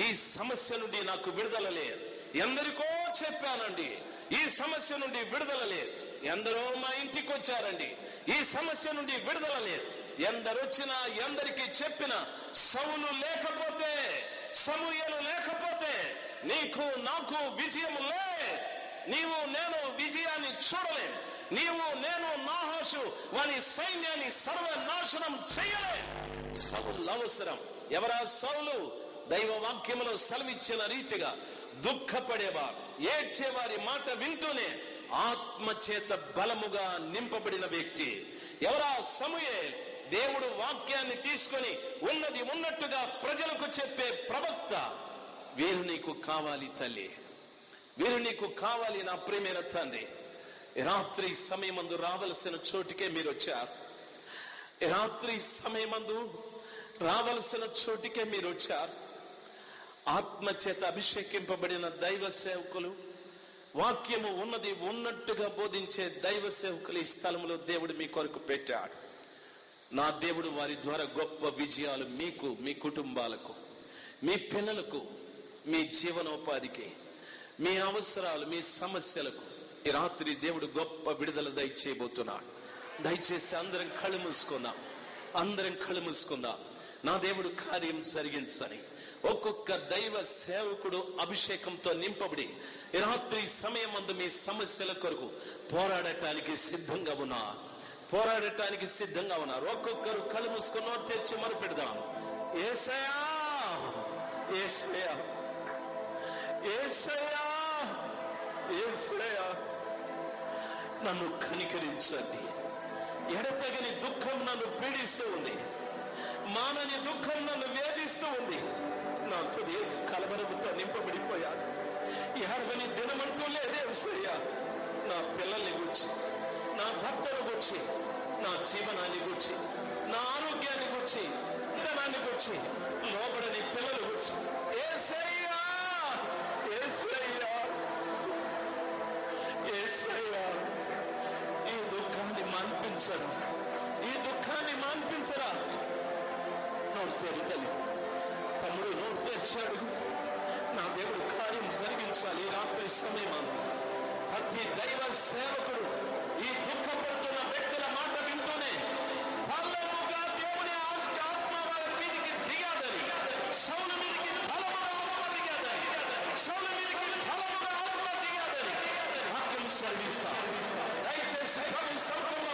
ఈ సమస్య నుండి నాకు విడుదల లేదు. ఎందరికో చెప్పానండి, ఈ సమస్య నుండి విడుదల లేదు. ఎందరో మా ఇంటికి వచ్చారండి, ఈ సమస్య నుండి విడుదల లేదు. ఎందరొచ్చినా ఎందరికి చెప్పినా సౌలు లేకపోతే, సమూయేలు లేకపోతే నీకు నాకు విజయం లే. నీవు నేను విజయాన్ని చూడలేం. నీవు నేను నాహాషు వాని సైన్యాన్ని సర్వనాశనం చేయలేం. సౌలు అవసరం. ఎవరా సౌలు? దైవ వాక్యములో సెలవిచ్చిన రీతిగా దుఃఖపడేవారు, ఏడ్చేవారి మాట వింటూనే ఆత్మచేత బలముగా నింపబడిన వ్యక్తి. ఎవరా? సమూయేలు. దేవుడు వాక్యాన్ని తీసుకొని ఉన్నది ఉన్నట్టుగా ప్రజలకు చెప్పే ప్రవక్త. వీరు నీకు కావాలి తల్లి, వీరు నీకు కావాలి నా ప్రియమైన తండ్రి. రాత్రి సమయమందు రావలసిన చోటికే మీరు వచ్చారు. రాత్రి సమయమందు రావలసిన చోటికే మీరు వచ్చారు. ఆత్మచేత అభిషేకింపబడిన దైవ సేవకులు, వాక్యము ఉన్నది ఉన్నట్టుగా బోధించే దైవ సేవకులు ఈ స్థలంలో దేవుడు మీ కొరకు పెట్టాడు. నా దేవుడు వారి ద్వారా గొప్ప విజయాలు మీకు, మీ కుటుంబాలకు, మీ పిల్లలకు, మీ జీవనోపాధికి, మీ అవసరాలు, మీ సమస్యలకు ఈ రాత్రి దేవుడు గొప్ప విడుదల దయచేయబోతున్నాడు. దయచేసి అందరం కళ్ళు మూసుకుందాం, అందరం కళ్ళు మూసుకుందాం. నా దేవుడు కార్యం జరిగించని ఒక్కొక్క దైవ సేవకుడు అభిషేకంతో నింపబడి ఈ రాత్రి సమయం అందు మీ సమస్యల కొరకు పోరాడటానికి సిద్ధంగా ఉన్నారు, పోరాడటానికి సిద్ధంగా ఉన్నారు. ఒక్కొక్కరు కళ్ళు మూసుకుని నోరు తెచ్చి మొరపెడదాం. యేసయ్యా, యేసయ్యా, యేసయ్యా, యేసయ్యా, నన్ను కనికరించండి. ఎడతెగని దుఃఖం నన్ను పీడిస్తూ ఉంది, మానని దుఃఖం నన్ను వేధిస్తూ ఉంది. నా హృదయం కలవరముతో నింపబడిపోయాడు. ఏడవని దినమంటూ లేదే యేసయ్యా. నా పిల్లల్ని గురించి, నా భర్తను గురించి, నా జీవనాన్ని గురించి, నా ఆరోగ్యాన్ని గురించి, విధానాన్ని గురించి, లోబడని పిల్లల గురించి యేసయ్యా, యేసయ్యా, యేసయ్యా, ఈ దుఃఖాన్ని మాన్పించరా, ఈ దుఃఖాన్ని మాన్పించరా. నోరు తెరి తల్లి, తమ్ముడు నోరు తెరిచాడు. నా దేవుడు కార్యం జరిగించాలి. ఈ రాత్రి సమయం ప్రతి దైవ సేవకుడు ఈ దుఃఖపడుతున్న వ్యక్తుల మాట వింటూనే బలముగా దేవుని ఆత్మ వారి మీదికి దిగాదని, సౌలు మీదికి బలముగా ఆత్మ దిగాదని, సౌలు మీదికి బలముగా ఆత్మ దిగాదని. సెలవిస్తా. దయచేసి ప్రభు సముఖంలో